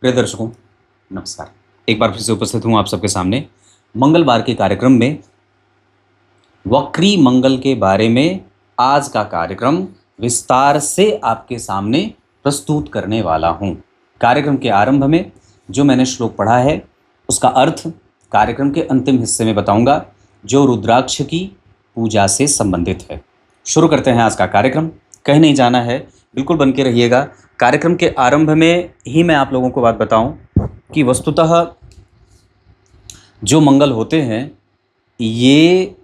प्रिय दर्शकों, नमस्कार। एक बार फिर से उपस्थित हूँ आप सबके सामने मंगलवार के कार्यक्रम में। वक्री मंगल के बारे में आज का कार्यक्रम विस्तार से आपके सामने प्रस्तुत करने वाला हूँ। कार्यक्रम के आरंभ में जो मैंने श्लोक पढ़ा है उसका अर्थ कार्यक्रम के अंतिम हिस्से में बताऊंगा, जो रुद्राक्ष की पूजा से संबंधित है। शुरू करते हैं आज का कार्यक्रम। कहीं नहीं जाना है, बिल्कुल बन के रहिएगा। कार्यक्रम के आरंभ में ही मैं आप लोगों को बात बताऊं कि वस्तुतः जो मंगल होते हैं ये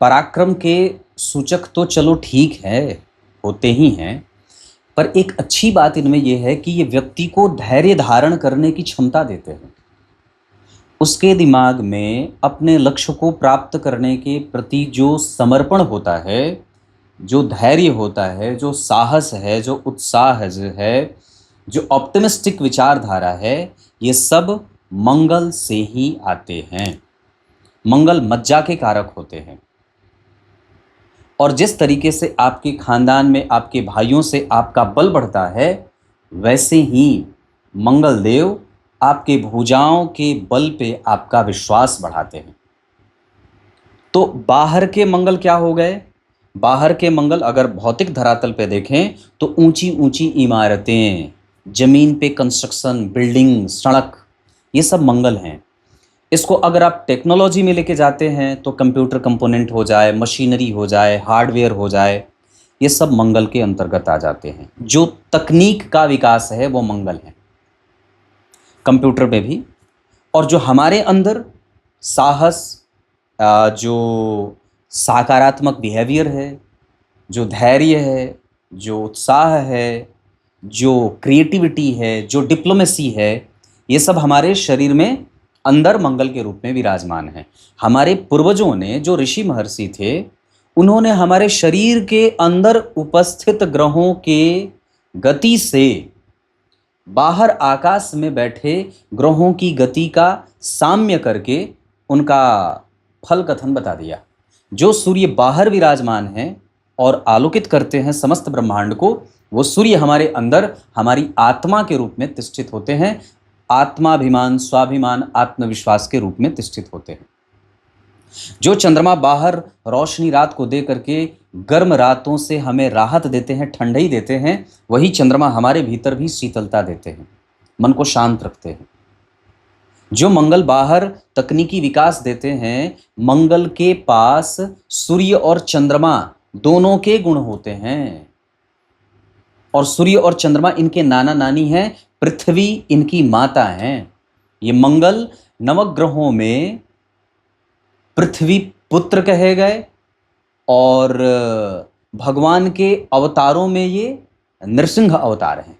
पराक्रम के सूचक तो चलो ठीक है, होते ही हैं, पर एक अच्छी बात इनमें यह है कि ये व्यक्ति को धैर्य धारण करने की क्षमता देते हैं। उसके दिमाग में अपने लक्ष्य को प्राप्त करने के प्रति जो समर्पण होता है, जो धैर्य होता है, जो साहस है, जो उत्साह है, जो ऑप्टिमिस्टिक विचारधारा है, ये सब मंगल से ही आते हैं। मंगल मज्जा के कारक होते हैं और जिस तरीके से आपके खानदान में आपके भाइयों से आपका बल बढ़ता है, वैसे ही मंगल देव आपके भुजाओं के बल पे आपका विश्वास बढ़ाते हैं। तो बाहर के मंगल क्या हो गए? बाहर के मंगल अगर भौतिक धरातल पे देखें तो ऊंची ऊंची इमारतें, जमीन पे कंस्ट्रक्शन, बिल्डिंग, सड़क, ये सब मंगल हैं। इसको अगर आप टेक्नोलॉजी में लेके जाते हैं तो कंप्यूटर कंपोनेंट हो जाए, मशीनरी हो जाए, हार्डवेयर हो जाए, ये सब मंगल के अंतर्गत आ जाते हैं। जो तकनीक का विकास है वो मंगल है, कंप्यूटर में भी। और जो हमारे अंदर साहस, जो सकारात्मक बिहेवियर है, जो धैर्य है, जो उत्साह है, जो क्रिएटिविटी है, जो डिप्लोमेसी है, ये सब हमारे शरीर में अंदर मंगल के रूप में विराजमान है। हमारे पूर्वजों ने, जो ऋषि महर्षि थे, उन्होंने हमारे शरीर के अंदर उपस्थित ग्रहों के गति से बाहर आकाश में बैठे ग्रहों की गति का साम्य करके उनका फल कथन बता दिया। जो सूर्य बाहर विराजमान हैं और आलोकित करते हैं समस्त ब्रह्मांड को, वो सूर्य हमारे अंदर हमारी आत्मा के रूप में तिष्ठित होते हैं। आत्माभिमान, स्वाभिमान, आत्मविश्वास के रूप में तिष्ठित होते हैं। जो चंद्रमा बाहर रोशनी रात को दे करके गर्म रातों से हमें राहत देते हैं, ठंडई देते हैं, वही चंद्रमा हमारे भीतर भी शीतलता देते हैं, मन को शांत रखते हैं। जो मंगल बाहर तकनीकी विकास देते हैं, मंगल के पास सूर्य और चंद्रमा दोनों के गुण होते हैं। और सूर्य और चंद्रमा इनके नाना नानी हैं, पृथ्वी इनकी माता हैं। ये मंगल नवग्रहों में पृथ्वी पुत्र कहे गए और भगवान के अवतारों में ये नृसिंह अवतार हैं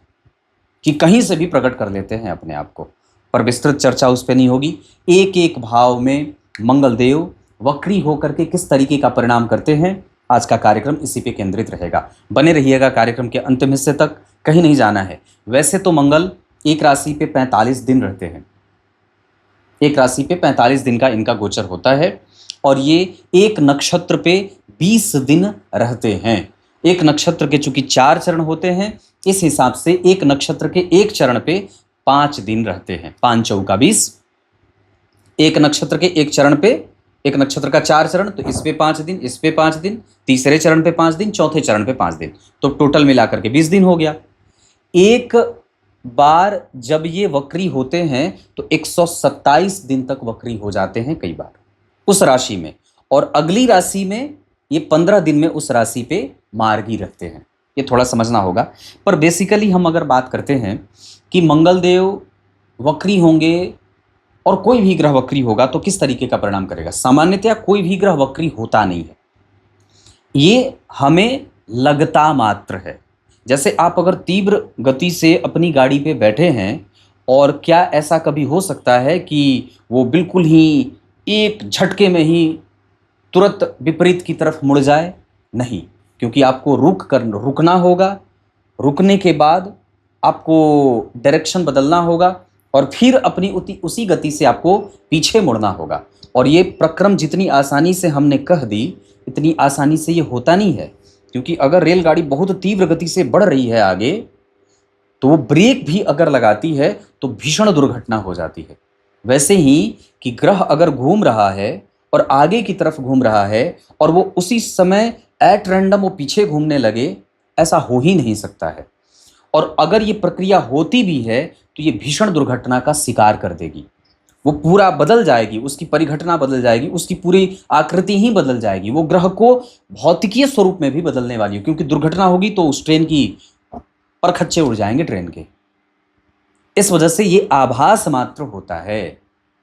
कि कहीं से भी प्रकट कर लेते हैं अपने आप को। पर विस्तृत चर्चा उस पर नहीं होगी। एक एक भाव में मंगल देव वक्री होकर के किस तरीके का परिणाम करते हैं, आज का कार्यक्रम इसी पे केंद्रित रहेगा। बने रहिएगा कार्यक्रम के अंतिम हिस्से तक, कहीं नहीं जाना है। वैसे तो मंगल एक राशि पे 45 दिन रहते हैं, एक राशि पे 45 दिन का इनका गोचर होता है और ये एक नक्षत्र पे 20 दिन रहते हैं। एक नक्षत्र के चूंकि 4 चरण होते हैं, इस हिसाब से एक नक्षत्र के एक चरण पे 5 दिन रहते हैं। 5 चौका 20। एक नक्षत्र के एक चरण पे, एक नक्षत्र का 4 चरण, तो इस पे 5 दिन, इस पे 5 दिन, तीसरे चरण पे 5 दिन, चौथे चरण पे 5 दिन, तो टोटल मिलाकर के 20 दिन हो गया। एक बार जब ये वक्री होते हैं तो 127 दिन तक वक्री हो जाते हैं कई बार उस राशि में, और अगली राशि में ये 15 दिन में उस राशि पे मार्गी रखते हैं। ये थोड़ा समझना होगा। पर बेसिकली हम अगर बात करते हैं कि मंगल देव वक्री होंगे और कोई भी ग्रह वक्री होगा तो किस तरीके का परिणाम करेगा। सामान्यतया कोई भी ग्रह वक्री होता नहीं है, ये हमें लगता मात्र है। जैसे आप अगर तीव्र गति से अपनी गाड़ी पे बैठे हैं और क्या ऐसा कभी हो सकता है कि वो बिल्कुल ही एक झटके में ही तुरंत विपरीत की तरफ मुड़ जाए? नहीं, क्योंकि आपको रुकना होगा। रुकने के बाद आपको डायरेक्शन बदलना होगा और फिर अपनी उसी गति से आपको पीछे मुड़ना होगा। और ये प्रक्रम जितनी आसानी से हमने कह दी, इतनी आसानी से ये होता नहीं है, क्योंकि अगर रेलगाड़ी बहुत तीव्र गति से बढ़ रही है आगे, तो वो ब्रेक भी अगर लगाती है तो भीषण दुर्घटना हो जाती है। वैसे ही कि ग्रह अगर घूम रहा है और आगे की तरफ घूम रहा है और वो उसी समय एट रैंडम वो पीछे घूमने लगे, ऐसा हो ही नहीं सकता है। और अगर ये प्रक्रिया होती भी है तो ये भीषण दुर्घटना का शिकार कर देगी। वो पूरा बदल जाएगी, उसकी परिघटना बदल जाएगी, उसकी पूरी आकृति ही बदल जाएगी। वो ग्रह को भौतिकीय स्वरूप में भी बदलने वाली है, क्योंकि दुर्घटना होगी तो उस ट्रेन की परखच्चे उड़ जाएंगे ट्रेन के। इस वजह से ये आभास मात्र होता है।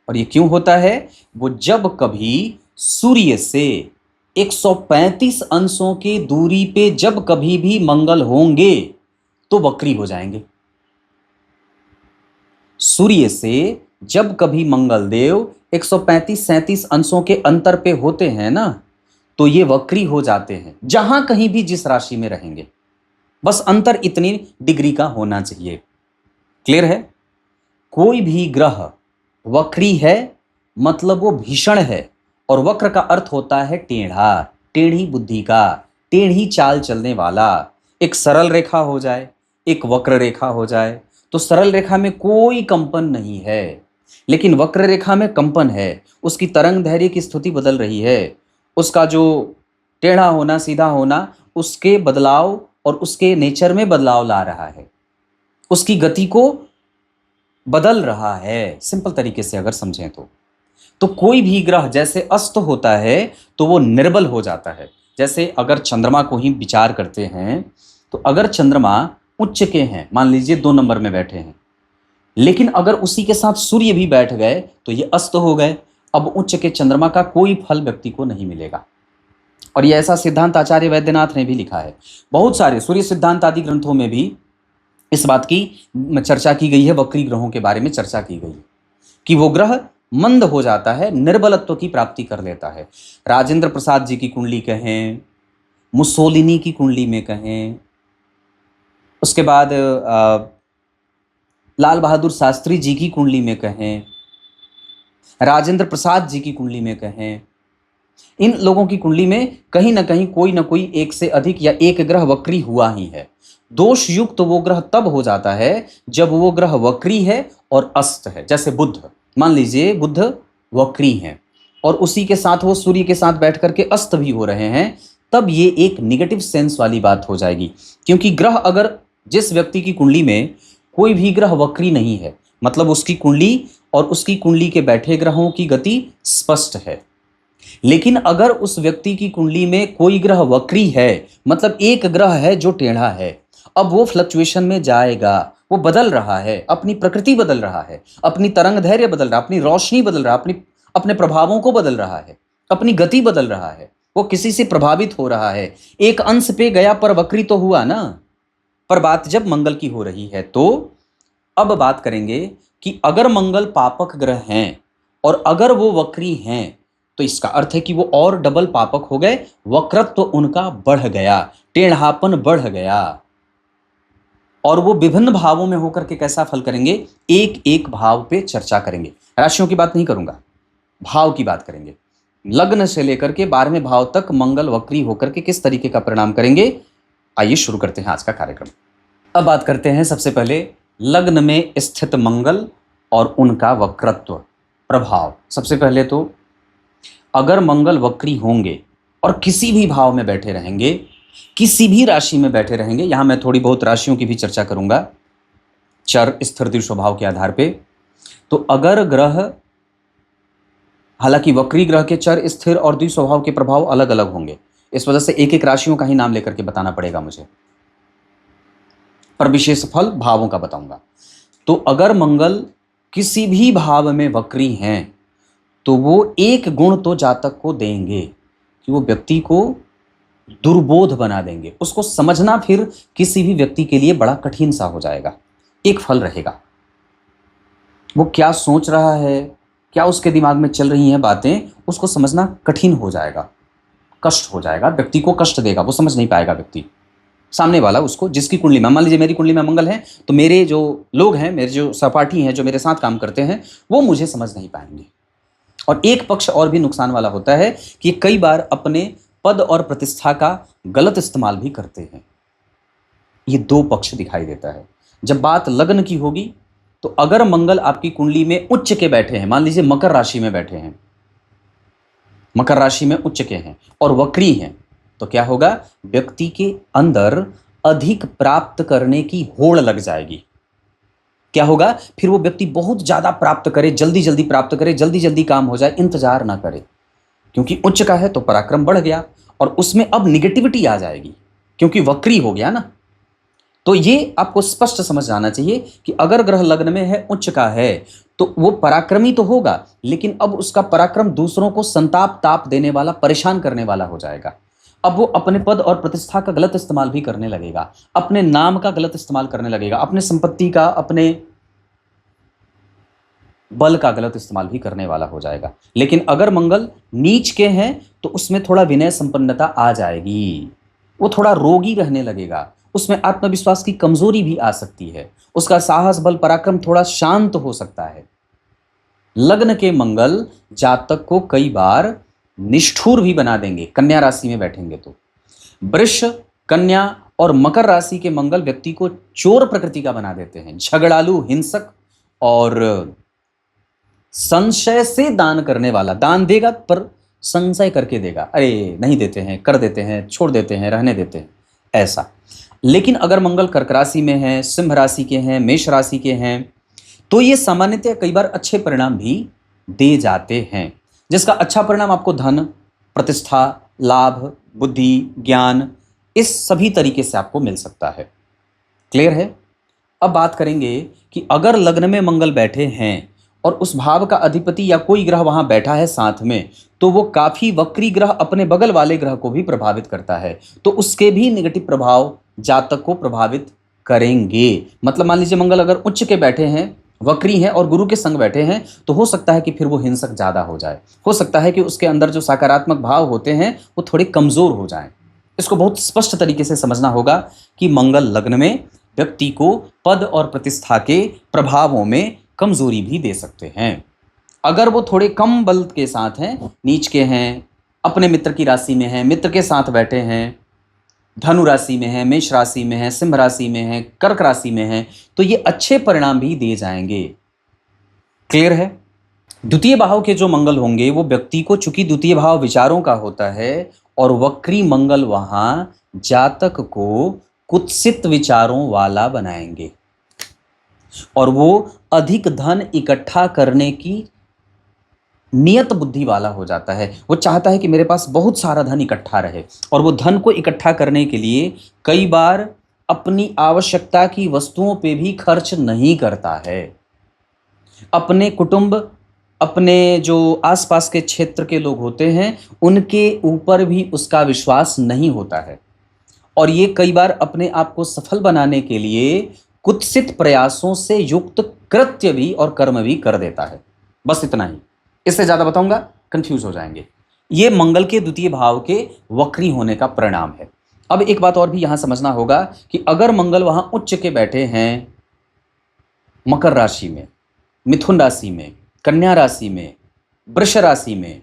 और ये क्यों होता है? वो जब कभी सूर्य से 135 अंशों की दूरी पे जब कभी भी मंगल होंगे तो वक्री हो जाएंगे। सूर्य से जब कभी मंगल देव 135-37 अंशों के अंतर पे होते हैं ना, तो ये वक्री हो जाते हैं, जहां कहीं भी जिस राशि में रहेंगे। बस अंतर इतनी डिग्री का होना चाहिए। क्लियर है? कोई भी ग्रह वक्री है मतलब वो भीषण है। और वक्र का अर्थ होता है टेढ़ा, टेढ़ी बुद्धि का, टेढ़ी चाल चलने वाला। एक सरल रेखा हो जाए, एक वक्र रेखा हो जाए, तो सरल रेखा में कोई कंपन नहीं है, लेकिन वक्र रेखा में कंपन है। उसकी तरंग धैर्य की स्थिति बदल रही है। उसका जो टेढ़ा होना, सीधा होना, उसके बदलाव और उसके नेचर में बदलाव ला रहा है, उसकी गति को बदल रहा है। सिंपल तरीके से अगर समझें तो कोई भी ग्रह जैसे अस्त होता है तो वो निर्बल हो जाता है। जैसे अगर चंद्रमा को ही विचार करते हैं, तो अगर चंद्रमा उच्च के हैं, मान लीजिए 2 नंबर में बैठे हैं, लेकिन अगर उसी के साथ सूर्य भी बैठ गए तो ये अस्त हो गए। अब उच्च के चंद्रमा का कोई फल व्यक्ति को नहीं मिलेगा। और ये ऐसा सिद्धांत आचार्य वैद्यनाथ ने भी लिखा है। बहुत सारे सूर्य सिद्धांत आदि ग्रंथों में भी इस बात की चर्चा की गई है, वक्री ग्रहों के बारे में चर्चा की गई है कि वो ग्रह मंद हो जाता है, निर्बलत्व की प्राप्ति कर लेता है। राजेंद्र प्रसाद जी की कुंडली कहें, मुसोलिनी की कुंडली में कहें, उसके बाद लाल बहादुर शास्त्री जी की कुंडली में कहें, राजेंद्र प्रसाद जी की कुंडली में कहें, इन लोगों की कुंडली में कहीं ना कहीं कोई ना कोई एक से अधिक या एक ग्रह वक्री हुआ ही है। दोष युक्त तो वो ग्रह तब हो जाता है जब वो ग्रह वक्री है और अस्त है। जैसे बुध, मान लीजिए बुध वक्री हैं और उसी के साथ वो सूर्य के साथ बैठ करके अस्त भी हो रहे हैं, तब ये एक निगेटिव सेंस वाली बात हो जाएगी। क्योंकि ग्रह अगर जिस व्यक्ति की कुंडली में कोई भी ग्रह वक्री नहीं है, मतलब उसकी कुंडली और उसकी कुंडली के बैठे ग्रहों की गति स्पष्ट है। लेकिन अगर उस व्यक्ति की कुंडली में कोई ग्रह वक्री है, मतलब एक ग्रह है जो टेढ़ा है, अब वो फ्लक्चुएशन में जाएगा, वो बदल रहा है, अपनी प्रकृति बदल रहा है, अपनी तरंग धैर्य बदल रहा है, अपनी रोशनी बदल रहा है, अपने प्रभावों को बदल रहा है, अपनी गति बदल रहा है, वो किसी से प्रभावित हो रहा है। एक अंश पे गया पर वक्री तो हुआ ना। पर बात जब मंगल की हो रही है, तो अब बात करेंगे कि अगर मंगल पापक ग्रह हैं और अगर वो वक्री हैं, तो इसका अर्थ है कि वो और डबल पापक हो गए, वक्रत्व उनका बढ़ गया, टेढ़ापन बढ़ गया। और वो विभिन्न भावों में होकर के कैसा फल करेंगे, एक एक भाव पे चर्चा करेंगे। राशियों की बात नहीं करूंगा, भाव की बात करेंगे। लग्न से लेकर के 12वें भाव तक मंगल वक्री होकर के किस तरीके का परिणाम करेंगे, आइए शुरू करते हैं आज का कार्यक्रम। अब बात करते हैं सबसे पहले लग्न में स्थित मंगल और उनका वक्रत्व प्रभाव। सबसे पहले तो अगर मंगल वक्री होंगे और किसी भी भाव में बैठे रहेंगे, किसी भी राशि में बैठे रहेंगे, यहां मैं थोड़ी बहुत राशियों की भी चर्चा करूंगा चर स्थिर द्विस्वभाव के आधार पे। तो अगर ग्रह, हालांकि वक्री ग्रह के चर स्थिर और द्विस्वभाव के प्रभाव अलग अलग होंगे, इस वजह से एक एक राशियों का ही नाम लेकर के बताना पड़ेगा मुझे, पर विशेष फल भावों का बताऊंगा। तो अगर मंगल किसी भी भाव में वक्री हैं तो वो एक गुण तो जातक को देंगे कि वो व्यक्ति को दुर्बोध बना देंगे। उसको समझना फिर किसी भी व्यक्ति के लिए बड़ा कठिन सा हो जाएगा। एक फल रहेगा, वो क्या सोच रहा है, क्या उसके दिमाग में चल रही हैं बातें, उसको समझना कठिन हो जाएगा, कष्ट हो जाएगा, व्यक्ति को कष्ट देगा, वो समझ नहीं पाएगा व्यक्ति। सामने वाला उसको, जिसकी कुंडली में, मान लीजिए मेरी कुंडली में मंगल है, तो मेरे जो लोग हैं, मेरे जो सहपाठी हैं, जो मेरे साथ काम करते हैं, वो मुझे समझ नहीं पाएंगे। और एक पक्ष और भी नुकसान वाला होता है कि कई बार अपने पद और प्रतिष्ठा का गलत इस्तेमाल भी करते हैं। ये 2 पक्ष दिखाई देता है। जब बात लग्न की होगी तो अगर मंगल आपकी कुंडली में उच्च के बैठे हैं, मान लीजिए मकर राशि में बैठे हैं, मकर राशि में उच्च के हैं और वक्री हैं, तो क्या होगा, व्यक्ति के अंदर अधिक प्राप्त करने की होड़ लग जाएगी। क्या होगा, फिर वो व्यक्ति बहुत ज्यादा प्राप्त करे, जल्दी जल्दी प्राप्त करे, जल्दी जल्दी काम हो जाए, इंतजार ना करे। क्योंकि उच्च का है तो पराक्रम बढ़ गया और उसमें अब निगेटिविटी आ जाएगी क्योंकि वक्री हो गया ना। तो ये आपको स्पष्ट समझ आना चाहिए कि अगर ग्रह लग्न में है, उच्च का है, तो वो पराक्रमी तो होगा, लेकिन अब उसका पराक्रम दूसरों को संताप ताप देने वाला, परेशान करने वाला हो जाएगा। अब वो अपने पद और प्रतिष्ठा का गलत इस्तेमाल भी करने लगेगा, अपने नाम का गलत इस्तेमाल करने लगेगा, अपने संपत्ति का, अपने बल का गलत इस्तेमाल भी करने वाला हो जाएगा। लेकिन अगर मंगल नीच के हैं तो उसमें थोड़ा विनय संपन्नता आ जाएगी, वो थोड़ा रोगी रहने लगेगा, उसमें आत्मविश्वास की कमजोरी भी आ सकती है, उसका साहस बल पराक्रम थोड़ा शांत हो सकता है। लग्न के मंगल जातक को कई बार निष्ठुर भी बना देंगे, कन्या राशि में बैठेंगे तो। वृष, कन्या और मकर राशि के मंगल व्यक्ति को चोर प्रकृति का बना देते हैं, झगड़ालू, हिंसक और संशय से दान करने वाला। दान देगा पर संशय करके देगा, अरे नहीं देते हैं, कर देते हैं, छोड़ देते हैं, रहने देते हैं, ऐसा। लेकिन अगर मंगल कर्क राशि में है, सिंह राशि के हैं, मेष राशि के हैं, तो ये सामान्यतः कई बार अच्छे परिणाम भी दे जाते हैं, जिसका अच्छा परिणाम आपको धन, प्रतिष्ठा, लाभ, बुद्धि, ज्ञान, इस सभी तरीके से आपको मिल सकता है। क्लियर है? अब बात करेंगे कि अगर लग्न में मंगल बैठे हैं और उस भाव का अधिपति या कोई ग्रह वहां बैठा है साथ में, तो वो काफी वक्री ग्रह अपने बगल वाले ग्रह को भी प्रभावित करता है, तो उसके भी नेगेटिव प्रभाव जातक को प्रभावित करेंगे। मतलब मान लीजिए मंगल अगर उच्च के बैठे हैं, वक्री हैं और गुरु के संग बैठे हैं, तो हो सकता है कि फिर वो हिंसक ज्यादा हो जाए, हो सकता है कि उसके अंदर जो सकारात्मक भाव होते हैं वो थोड़े कमजोर हो जाएं। इसको बहुत स्पष्ट तरीके से समझना होगा कि मंगल लग्न में व्यक्ति को पद और प्रतिष्ठा के प्रभावों में कमजोरी भी दे सकते हैं। अगर वो थोड़े कम बल के साथ हैं, नीच के हैं, अपने मित्र की राशि में हैं, मित्र के साथ बैठे हैं, धनु राशि में है, मेष राशि में है, सिंह राशि में है, कर्क राशि में है, तो ये अच्छे परिणाम भी दे जाएंगे। क्लियर है? द्वितीय भाव के जो मंगल होंगे वो व्यक्ति को, चूंकि द्वितीय भाव विचारों का होता है और वक्री मंगल वहां जातक को कुत्सित विचारों वाला बनाएंगे और वो अधिक धन इकट्ठा करने की नियत बुद्धि वाला हो जाता है। वो चाहता है कि मेरे पास बहुत सारा धन इकट्ठा रहे और वो धन को इकट्ठा करने के लिए कई बार अपनी आवश्यकता की वस्तुओं पे भी खर्च नहीं करता है। अपने कुटुंब, अपने जो आसपास के क्षेत्र के लोग होते हैं उनके ऊपर भी उसका विश्वास नहीं होता है और ये कई बार अपने आप को सफल बनाने के लिए कुत्सित प्रयासों से युक्त कृत्य भी और कर्म भी कर देता है। बस इतना ही, इससे ज्यादा बताऊंगा कंफ्यूज हो जाएंगे। ये मंगल के द्वितीय भाव के वक्री होने का परिणाम है। अब एक बात और भी यहां समझना होगा कि अगर मंगल वहां उच्च के बैठे हैं मकर राशि में, मिथुन राशि में, कन्या राशि में, वृष राशि में,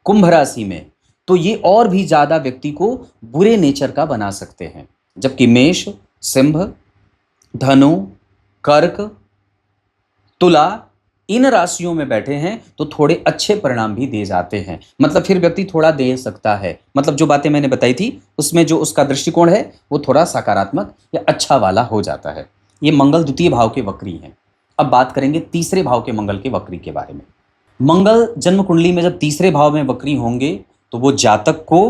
कुंभ राशि में, तो ये और भी ज्यादा व्यक्ति को बुरे नेचर का बना सकते हैं। जबकि मेष, सिंह, धनु, कर्क, तुला, इन राशियों में बैठे हैं तो थोड़े अच्छे परिणाम भी दे जाते हैं। मतलब फिर व्यक्ति थोड़ा दे सकता है, मतलब जो बातें मैंने बताई थी उसमें जो उसका दृष्टिकोण है वो थोड़ा सकारात्मक या अच्छा वाला हो जाता है। ये मंगल द्वितीय भाव के वक्री हैं। अब बात करेंगे तीसरे भाव के मंगल के वक्री के बारे में। मंगल जन्म कुंडली में जब तीसरे भाव में वक्री होंगे तो वो जातक को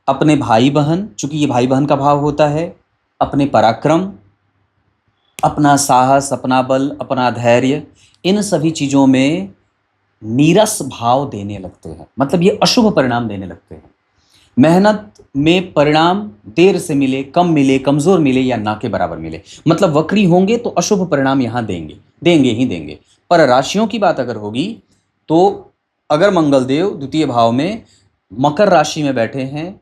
अपने भाई बहन, चूंकि ये भाई बहन का भाव होता है, अपने पराक्रम, अपना साहस, अपना बल, अपना धैर्य, इन सभी चीजों में नीरस भाव देने लगते हैं। मतलब ये अशुभ परिणाम देने लगते हैं। मेहनत में परिणाम देर से मिले, कम मिले, कमजोर मिले या ना के बराबर मिले, मतलब वक्री होंगे तो अशुभ परिणाम यहां देंगे ही देंगे। पर राशियों की बात अगर होगी तो अगर मंगल देव द्वितीय भाव में मकर राशि में बैठे हैं,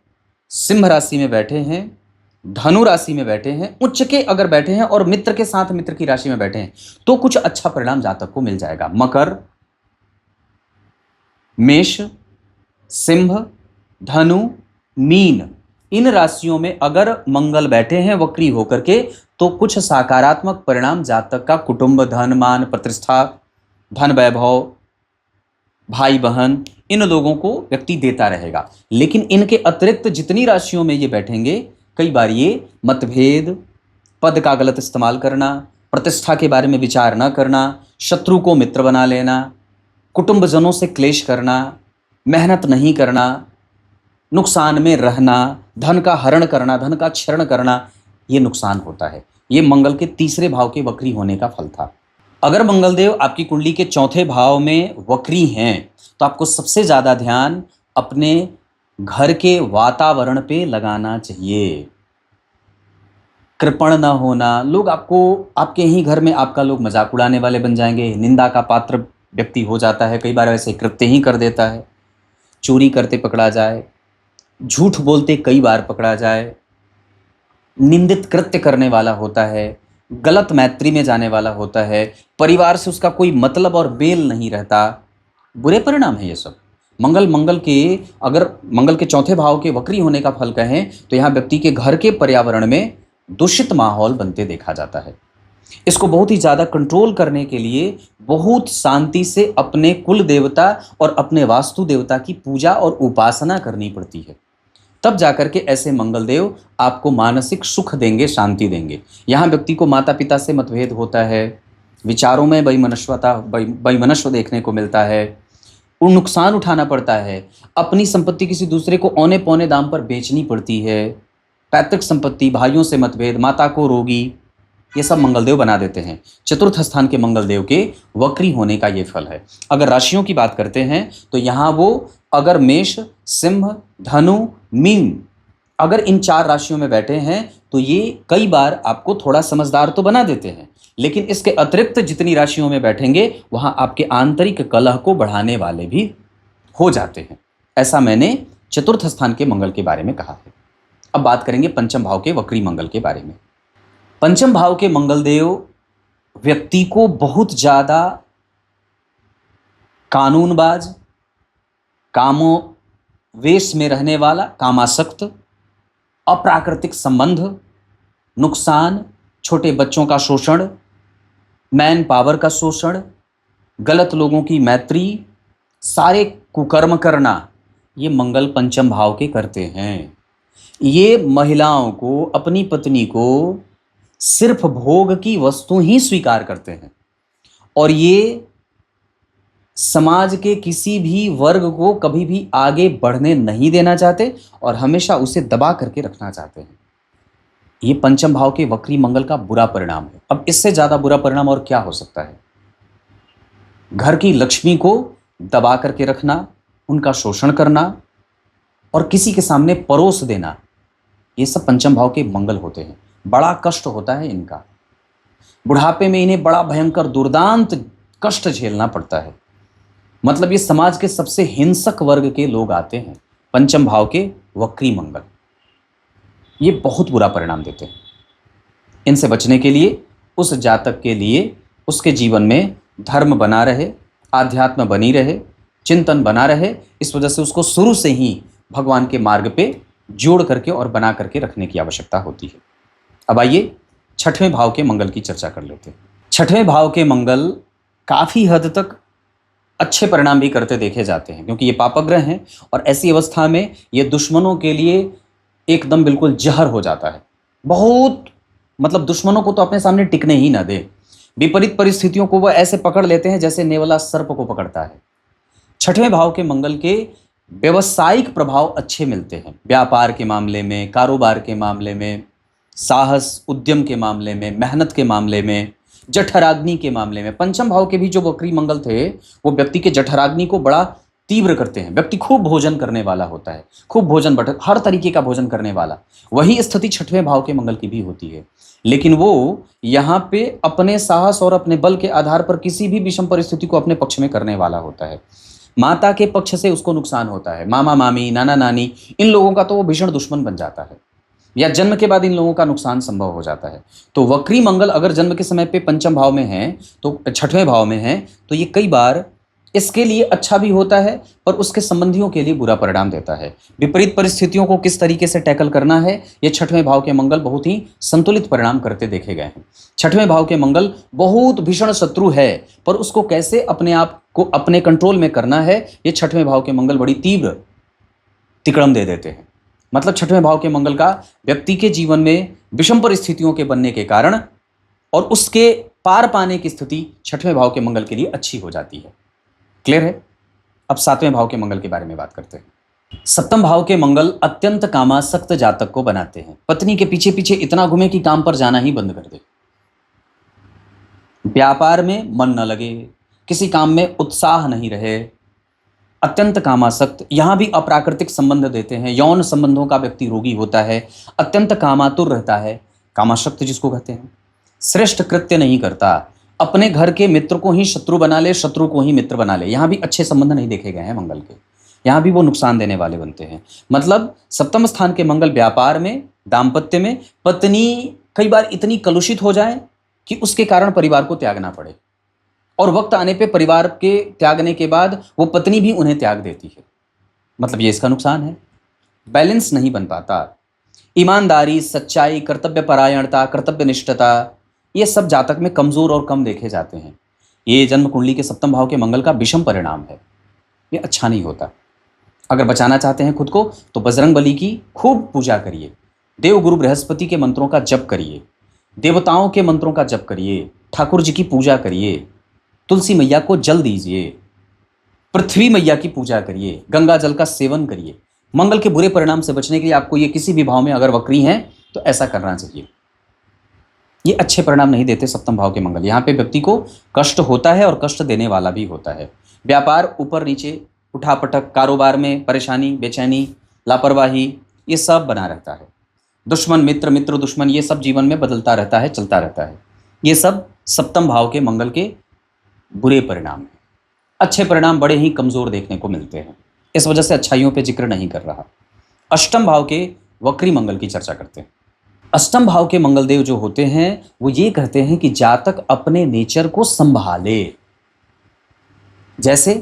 सिंह राशि में बैठे हैं, धनु राशि में बैठे हैं, उच्च के अगर बैठे हैं और मित्र के साथ मित्र की राशि में बैठे हैं तो कुछ अच्छा परिणाम जातक को मिल जाएगा। मकर, मेष, सिंह, धनु, मीन, इन राशियों में अगर मंगल बैठे हैं वक्री होकर के तो कुछ सकारात्मक परिणाम जातक का कुटुंब, धन, मान, प्रतिष्ठा, धन, वैभव, भाई बहन, इन लोगों को व्यक्ति देता रहेगा। लेकिन इनके अतिरिक्त जितनी राशियों में ये बैठेंगे, कई बार ये मतभेद, पद का गलत इस्तेमाल करना, प्रतिष्ठा के बारे में विचार न करना, शत्रु को मित्र बना लेना, कुटुंबजनों से क्लेश करना, मेहनत नहीं करना, नुकसान में रहना, धन का हरण करना, धन का क्षरण करना, ये नुकसान होता है। ये मंगल के तीसरे भाव के वक्री होने का फल था। अगर मंगलदेव आपकी कुंडली के चौथे भाव में वक्री हैं तो आपको सबसे ज़्यादा ध्यान अपने घर के वातावरण पे लगाना चाहिए। कृपण न होना, लोग आपको, आपके ही घर में आपका लोग मजाक उड़ाने वाले बन जाएंगे, निंदा का पात्र व्यक्ति हो जाता है, कई बार वैसे कृत्य ही कर देता है, चोरी करते पकड़ा जाए, झूठ बोलते कई बार पकड़ा जाए, निंदित कृत्य करने वाला होता है, गलत मैत्री में जाने वाला होता है, परिवार से उसका कोई मतलब और मेल नहीं रहता। बुरे परिणाम है ये सब। अगर मंगल के चौथे भाव के वक्री होने का फल कहें तो यहाँ व्यक्ति के घर के पर्यावरण में दूषित माहौल बनते देखा जाता है। इसको बहुत ही ज़्यादा कंट्रोल करने के लिए बहुत शांति से अपने कुल देवता और अपने वास्तु देवता की पूजा और उपासना करनी पड़ती है। तब जाकर के ऐसे मंगलदेव आपको मानसिक सुख देंगे, शांति देंगे। यहाँ व्यक्ति को माता पिता से मतभेद होता है, विचारों में वैमनस्यता देखने को मिलता है, नुकसान उठाना पड़ता है, अपनी संपत्ति किसी दूसरे को औने पौने दाम पर बेचनी पड़ती है, पैतृक संपत्ति, भाइयों से मतभेद, माता को रोगी, ये सब मंगलदेव बना देते हैं। चतुर्थ स्थान के मंगलदेव के वक्री होने का ये फल है। अगर राशियों की बात करते हैं तो यहाँ वो अगर मेष, सिंह, धनु, मीन, अगर इन 4 राशियों में बैठे हैं तो ये कई बार आपको थोड़ा समझदार तो बना देते हैं, लेकिन इसके अतिरिक्त जितनी राशियों में बैठेंगे वहाँ आपके आंतरिक कलह को बढ़ाने वाले भी हो जाते हैं। ऐसा मैंने चतुर्थ स्थान के मंगल के बारे में कहा है। अब बात करेंगे पंचम भाव के वक्री मंगल के बारे में। पंचम भाव के मंगलदेव व्यक्ति को बहुत ज़्यादा कानूनबाज, कामोवेश में रहने वाला, कामासक्त, अप्राकृतिक संबंध, नुकसान, छोटे बच्चों का शोषण, मैन पावर का शोषण, गलत लोगों की मैत्री, सारे कुकर्म करना, ये मंगल पंचम भाव के करते हैं। ये महिलाओं को, अपनी पत्नी को सिर्फ भोग की वस्तु ही स्वीकार करते हैं और ये समाज के किसी भी वर्ग को कभी भी आगे बढ़ने नहीं देना चाहते और हमेशा उसे दबा करके रखना चाहते हैं। ये पंचम भाव के वक्री मंगल का बुरा परिणाम है। अब इससे ज़्यादा बुरा परिणाम और क्या हो सकता है? घर की लक्ष्मी को दबा करके रखना, उनका शोषण करना और किसी के सामने परोस देना, ये सब पंचम भाव के मंगल होते हैं। बड़ा कष्ट होता है इनका। बुढ़ापे में इन्हें बड़ा भयंकर दुर्दांत कष्ट झेलना पड़ता है। मतलब ये समाज के सबसे हिंसक वर्ग के लोग आते हैं। पंचम भाव के वक्री मंगल ये बहुत बुरा परिणाम देते हैं। इनसे बचने के लिए उस जातक के लिए उसके जीवन में धर्म बना रहे, आध्यात्म बनी रहे, चिंतन बना रहे, इस वजह से उसको शुरू से ही भगवान के मार्ग पे जोड़ करके और बना करके रखने की आवश्यकता होती है। अब आइए छठवें भाव के मंगल की चर्चा कर लेते हैं। छठवें भाव के मंगल काफ़ी हद तक अच्छे परिणाम भी करते देखे जाते हैं क्योंकि ये पापग्रह हैं और ऐसी अवस्था में ये दुश्मनों के लिए एकदम बिल्कुल जहर हो जाता है। बहुत मतलब दुश्मनों को तो अपने सामने टिकने ही ना दे। विपरीत परिस्थितियों को वो ऐसे पकड़ लेते हैं जैसे नेवला सर्प को पकड़ता है। छठवें भाव के मंगल के व्यवसायिक प्रभाव अच्छे मिलते हैं। व्यापार के मामले में, कारोबार के मामले में, साहस उद्यम के मामले में, मेहनत के मामले में, जठराग्नि के मामले में। पंचम भाव के भी जो वक्री मंगल थे वो व्यक्ति के जठराग्नि को बड़ा तीव्र करते हैं। व्यक्ति खूब भोजन करने वाला होता है, खूब भोजन हर तरीके का भोजन करने वाला। वही स्थिति छठवें भाव के मंगल की भी होती है, लेकिन वो यहाँ पे अपने साहस और अपने बल के आधार पर किसी भी विषम परिस्थिति को अपने पक्ष में करने वाला होता है। माता के पक्ष से उसको नुकसान होता है। मामा मामी, नाना नानी, इन लोगों का तो वो भीषण दुश्मन बन जाता है या जन्म के बाद इन लोगों का नुकसान संभव हो जाता है। तो वक्री मंगल अगर जन्म के समय पे पंचम भाव में है तो छठवें भाव में है तो ये कई बार इसके लिए अच्छा भी होता है पर उसके संबंधियों के लिए बुरा परिणाम देता है। विपरीत परिस्थितियों को किस तरीके से टैकल करना है, ये छठवें भाव के मंगल बहुत ही संतुलित परिणाम करते देखे गए हैं। छठवें भाव के मंगल बहुत भीषण शत्रु है, पर उसको कैसे अपने आप को अपने कंट्रोल में करना है, ये छठवें भाव के मंगल बड़ी तीव्र तिकड़म दे देते हैं। मतलब छठवें भाव के मंगल का व्यक्ति के जीवन में विषम परिस्थितियों के बनने के कारण और उसके पार पाने की स्थिति छठवें भाव के मंगल के लिए अच्छी हो जाती है। क्लियर है? अब सातवें भाव के मंगल के बारे में बात करते हैं। सप्तम भाव के मंगल अत्यंत कामासक्त जातक को बनाते हैं। पत्नी के पीछे पीछे इतना घूमे कि काम पर जाना ही बंद कर दे, व्यापार में मन न लगे, किसी काम में उत्साह नहीं रहे, अत्यंत कामासक्त। यहां भी अप्राकृतिक संबंध देते हैं, यौन संबंधों का व्यक्ति रोगी होता है, अत्यंत कामातुर रहता है, कामासक्त जिसको कहते हैं। श्रेष्ठ कृत्य नहीं करता, अपने घर के मित्र को ही शत्रु बना ले, शत्रु को ही मित्र बना ले। यहां भी अच्छे संबंध नहीं देखे गए हैं मंगल के, यहां भी वो नुकसान देने वाले बनते हैं। मतलब सप्तम स्थान के मंगल व्यापार में, दाम्पत्य में पत्नी कई बार इतनी कलुषित हो जाए कि उसके कारण परिवार को त्यागना पड़े, और वक्त आने पे परिवार के त्यागने के बाद वो पत्नी भी उन्हें त्याग देती है। मतलब ये इसका नुकसान है। बैलेंस नहीं बन पाता। ईमानदारी, सच्चाई, कर्तव्य परायणता, कर्तव्यनिष्ठता, ये सब जातक में कमजोर और कम देखे जाते हैं। ये जन्म कुंडली के सप्तम भाव के मंगल का विषम परिणाम है, ये अच्छा नहीं होता। अगर बचाना चाहते हैं खुद को तो बजरंग बली की खूब पूजा करिए, देव गुरु बृहस्पति के मंत्रों का जप करिए, देवताओं के मंत्रों का जप करिए, ठाकुर जी की पूजा करिए, तुलसी मैया को जल दीजिए, पृथ्वी मैया की पूजा करिए, गंगा जल का सेवन करिए। मंगल के बुरे परिणाम से बचने के लिए आपको ये किसी भी भाव में अगर वक्री हैं तो ऐसा करना चाहिए। ये अच्छे परिणाम नहीं देते सप्तम भाव के मंगल। यहाँ पे व्यक्ति को कष्ट होता है और कष्ट देने वाला भी होता है। व्यापार ऊपर नीचे, उठापटक, कारोबार में परेशानी, बेचैनी, लापरवाही, ये सब बना रहता है। दुश्मन मित्र, मित्र दुश्मन, ये सब जीवन में बदलता रहता है, चलता रहता है। ये सब सप्तम भाव के मंगल के बुरे परिणाम हैं। अच्छे परिणाम बड़े ही कमज़ोर देखने को मिलते हैं, इस वजह से अच्छाइयों पे जिक्र नहीं कर रहा। अष्टम भाव के वक्री मंगल की चर्चा करते हैं। अष्टम भाव के मंगलदेव जो होते हैं वो ये कहते हैं कि जातक अपने नेचर को संभाले। जैसे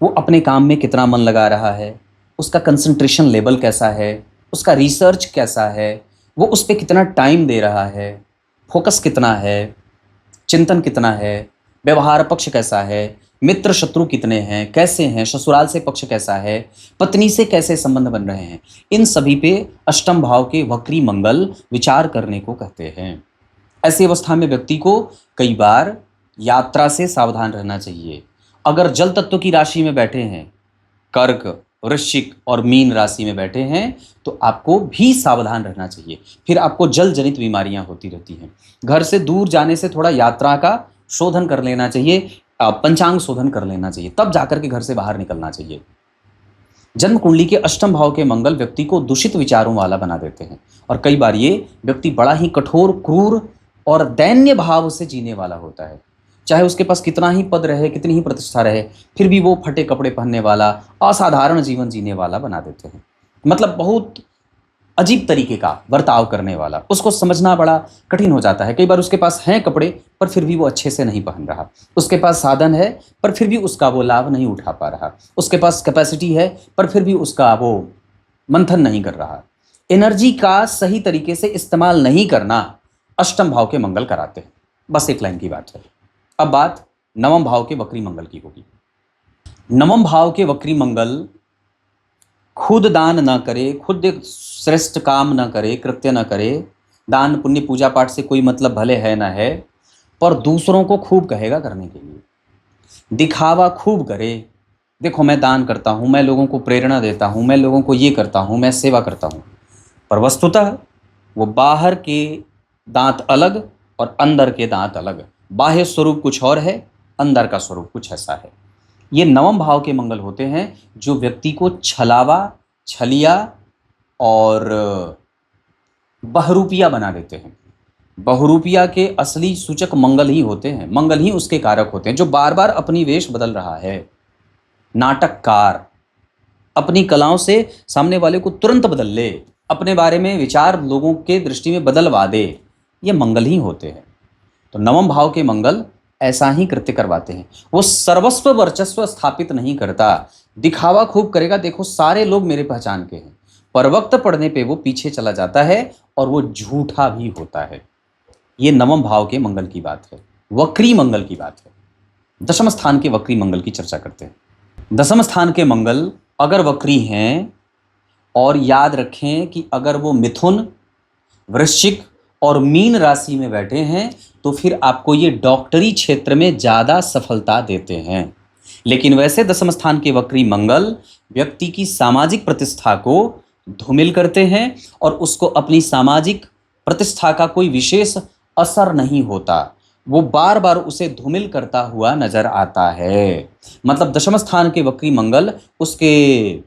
वो अपने काम में कितना मन लगा रहा है, उसका कंसंट्रेशन लेवल कैसा है, उसका रिसर्च कैसा है, वो उस पर कितना टाइम दे रहा है, फोकस कितना है, चिंतन कितना है, व्यवहार पक्ष कैसा है, मित्र शत्रु कितने हैं, कैसे हैं, ससुराल से पक्ष कैसा है, पत्नी से कैसे संबंध बन रहे हैं, इन सभी पे अष्टम भाव के वक्री मंगल विचार करने को कहते हैं। ऐसी अवस्था में व्यक्ति को कई बार यात्रा से सावधान रहना चाहिए। अगर जल तत्व की राशि में बैठे हैं, कर्क, वृश्चिक और मीन राशि में बैठे हैं, तो आपको भी सावधान रहना चाहिए। फिर आपको जल जनित बीमारियां होती रहती हैं। घर से दूर जाने से थोड़ा यात्रा का शोधन कर लेना चाहिए, पंचांग शोधन कर लेना चाहिए, तब जाकर के घर से बाहर निकलना चाहिए। जन्म कुंडली के अष्टम भाव के मंगल व्यक्ति को दूषित विचारों वाला बना देते हैं, और कई बार ये व्यक्ति बड़ा ही कठोर, क्रूर और दैन्य भाव से जीने वाला होता है। चाहे उसके पास कितना ही पद रहे, कितनी ही प्रतिष्ठा रहे, फिर भी वो फटे कपड़े पहनने वाला, असाधारण जीवन जीने वाला बना देते हैं। मतलब बहुत अजीब तरीके का बर्ताव करने वाला। उसको समझना बड़ा कठिन हो जाता है। कई बार उसके पास हैं कपड़े पर फिर भी वो अच्छे से नहीं पहन रहा, उसके पास साधन है पर फिर भी उसका वो लाभ नहीं उठा पा रहा, उसके पास कैपेसिटी है पर फिर भी उसका वो मंथन नहीं कर रहा। एनर्जी का सही तरीके से इस्तेमाल नहीं करना अष्टम भाव के मंगल कराते हैं। बस एक लाइन की बात है। अब बात नवम भाव के वक्री मंगल की होगी। नवम भाव के वक्री मंगल खुद दान न करे, खुद एक श्रेष्ठ काम न करे, कृत्य न करे, दान पुण्य पूजा पाठ से कोई मतलब भले है ना है, पर दूसरों को खूब कहेगा करने के लिए, दिखावा खूब करे। देखो मैं दान करता हूँ, मैं लोगों को प्रेरणा देता हूँ, मैं लोगों को ये करता हूँ, मैं सेवा करता हूँ, पर वस्तुतः वो बाहर के दांत अलग और अंदर के दांत अलग। बाह्य स्वरूप कुछ और है, अंदर का स्वरूप कुछ ऐसा है। ये नवम भाव के मंगल होते हैं जो व्यक्ति को छलावा, छलिया और बहरूपिया बना देते हैं। बहुरूपिया के असली सूचक मंगल ही होते हैं, मंगल ही उसके कारक होते हैं। जो बार बार अपनी वेश बदल रहा है, नाटककार, अपनी कलाओं से सामने वाले को तुरंत बदल ले, अपने बारे में विचार लोगों के दृष्टि में बदलवा दे, ये मंगल ही होते हैं। तो नवम भाव के मंगल ऐसा ही कृत्य करवाते हैं। वो सर्वस्व वर्चस्व स्थापित नहीं करता, दिखावा खूब करेगा, देखो सारे लोग मेरे पहचान के हैं, पर वक्त पड़ने पे वो पीछे चला जाता है और वो झूठा भी होता है। ये नवम भाव के मंगल की बात है, वक्री मंगल की बात है। दशम स्थान के वक्री मंगल की चर्चा करते हैं। दशम स्थान के मंगल अगर वक्री हैं, और याद रखें कि अगर वो मिथुन, वृश्चिक और मीन राशि में बैठे हैं तो फिर आपको ये डॉक्टरी क्षेत्र में ज़्यादा सफलता देते हैं। लेकिन वैसे दशम स्थान के वक्री मंगल व्यक्ति की सामाजिक प्रतिष्ठा को धूमिल करते हैं और उसको अपनी सामाजिक प्रतिष्ठा का कोई विशेष असर नहीं होता, वो बार बार उसे धूमिल करता हुआ नजर आता है। मतलब दशम स्थान के वक्री मंगल उसके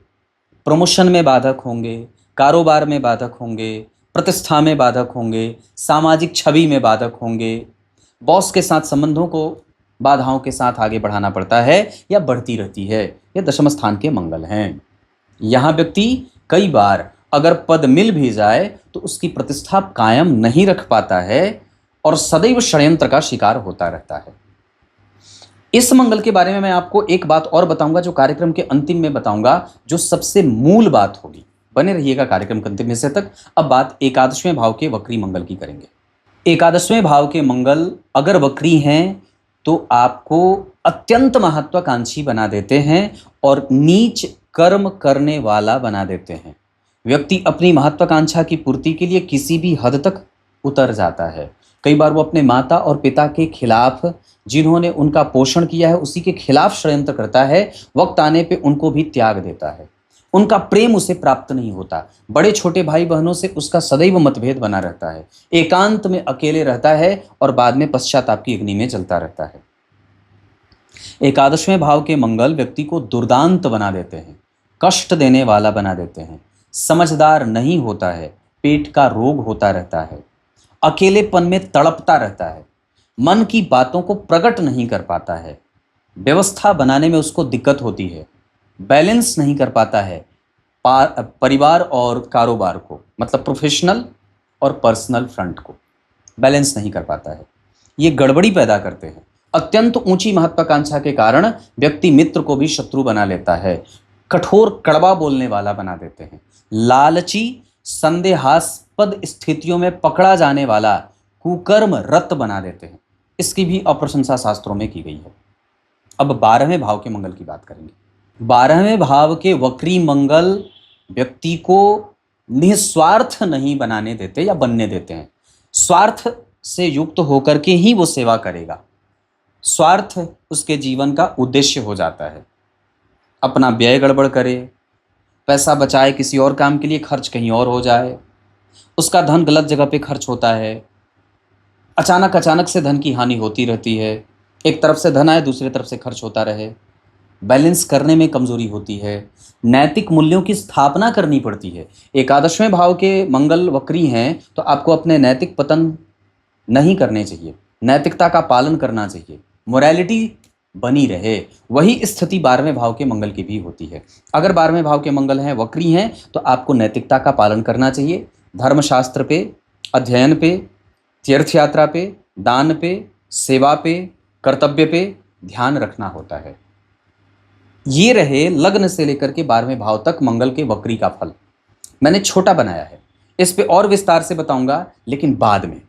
प्रमोशन में बाधक होंगे, कारोबार में बाधक होंगे, प्रतिष्ठा में बाधक होंगे, सामाजिक छवि में बाधक होंगे, बॉस के साथ संबंधों को बाधाओं के साथ आगे बढ़ाना पड़ता है या बढ़ती रहती है। ये दशम स्थान के मंगल हैं। यहाँ व्यक्ति कई बार अगर पद मिल भी जाए तो उसकी प्रतिष्ठा कायम नहीं रख पाता है और सदैव षड्यंत्र का शिकार होता रहता है। इस मंगल के बारे में मैं आपको एक बात और बताऊंगा, जो कार्यक्रम के अंतिम में बताऊंगा, जो सबसे मूल बात होगी। बने रहिएगा कार्यक्रम के अंतिम हिस्से तक। अब बात एकादशवें भाव के वक्री मंगल की करेंगे। एकादशवें भाव के मंगल अगर वक्री हैं तो आपको अत्यंत महत्वाकांक्षी बना देते हैं और नीच कर्म करने वाला बना देते हैं। व्यक्ति अपनी महत्वाकांक्षा की पूर्ति के लिए किसी भी हद तक उतर जाता है। कई बार वो अपने माता और पिता के खिलाफ, जिन्होंने उनका पोषण किया है, उसी के खिलाफ षड्यंत्र करता है। वक्त आने पे उनको भी त्याग देता है, उनका प्रेम उसे प्राप्त नहीं होता। बड़े छोटे भाई बहनों से उसका सदैव मतभेद बना रहता है, एकांत में अकेले रहता है और बाद में पश्चाताप की अग्नि में जलता रहता है। एकादशवें भाव के मंगल व्यक्ति को दुर्दांत बना देते हैं, कष्ट देने वाला बना देते हैं, समझदार नहीं होता है, पेट का रोग होता रहता है, अकेलेपन में तड़पता रहता है, मन की बातों को प्रकट नहीं कर पाता है, व्यवस्था बनाने में उसको दिक्कत होती है, बैलेंस नहीं कर पाता है परिवार और कारोबार को, मतलब प्रोफेशनल और पर्सनल फ्रंट को बैलेंस नहीं कर पाता है। ये गड़बड़ी पैदा करते हैं। अत्यंत ऊंची महत्वाकांक्षा के कारण व्यक्ति मित्र को भी शत्रु बना लेता है, कठोर कड़वा बोलने वाला बना देते हैं, लालची, संदेहास्पद स्थितियों में पकड़ा जाने वाला, कुकर्म रत बना देते हैं। इसकी भी अप्रशंसा शास्त्रों में की गई है। अब 12वें भाव के मंगल की बात करेंगे। 12वें भाव के वक्री मंगल व्यक्ति को निस्वार्थ नहीं बनाने देते या बनने देते हैं। स्वार्थ से युक्त होकर के ही वो सेवा करेगा, स्वार्थ उसके जीवन का उद्देश्य हो जाता है। अपना व्यय गड़बड़ करे, पैसा बचाए किसी और काम के लिए, खर्च कहीं और हो जाए, उसका धन गलत जगह पे खर्च होता है, अचानक से धन की हानि होती रहती है, एक तरफ से धन आए दूसरी तरफ से खर्च होता रहे, बैलेंस करने में कमजोरी होती है, नैतिक मूल्यों की स्थापना करनी पड़ती है। एकादशवें भाव के मंगल वक्री हैं तो आपको अपने नैतिक पतन नहीं करने चाहिए, नैतिकता का पालन करना चाहिए, मोरालिटी बनी रहे। वही स्थिति 12वें भाव के मंगल की भी होती है। अगर 12वें भाव के मंगल हैं, वक्री हैं, तो आपको नैतिकता का पालन करना चाहिए, धर्मशास्त्र पे, अध्ययन पे, तीर्थ यात्रा पे, दान पे, सेवा पे, कर्तव्य पे ध्यान रखना होता है। ये रहे लग्न से लेकर के 12वें भाव तक मंगल के वक्री का फल। मैंने छोटा बनाया है, इस पे और विस्तार से बताऊंगा लेकिन बाद में।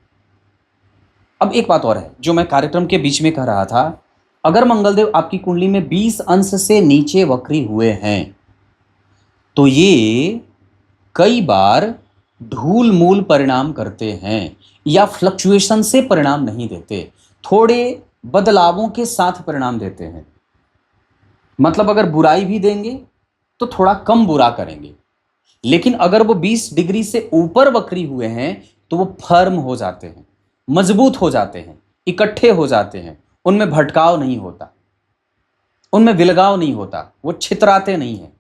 अब एक बात और है जो मैं कार्यक्रम के बीच में कह रहा था, अगर मंगलदेव आपकी कुंडली में 20 अंश से नीचे वक्री हुए हैं तो ये कई बार ढूल मूल परिणाम करते हैं या फ्लक्चुएशन से परिणाम नहीं देते, थोड़े बदलावों के साथ परिणाम देते हैं। मतलब अगर बुराई भी देंगे तो थोड़ा कम बुरा करेंगे, लेकिन अगर वो 20 डिग्री से ऊपर वक्री हुए हैं तो वो फर्म हो जाते हैं, मजबूत हो जाते हैं, इकट्ठे हो जाते हैं, उनमें भटकाव नहीं होता, उनमें विलगाव नहीं होता, वो छितराते नहीं हैं,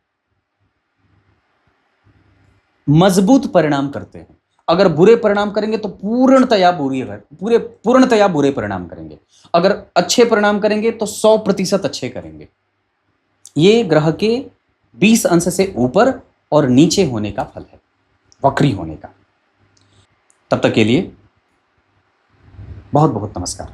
मजबूत परिणाम करते हैं। अगर बुरे परिणाम करेंगे तो पूर्णतया बुरे परिणाम करेंगे, अगर अच्छे परिणाम करेंगे तो 100% अच्छे करेंगे। ये ग्रह के 20 अंश से ऊपर और नीचे होने का फल है, वक्री होने का। तब तक के लिए बहुत बहुत नमस्कार।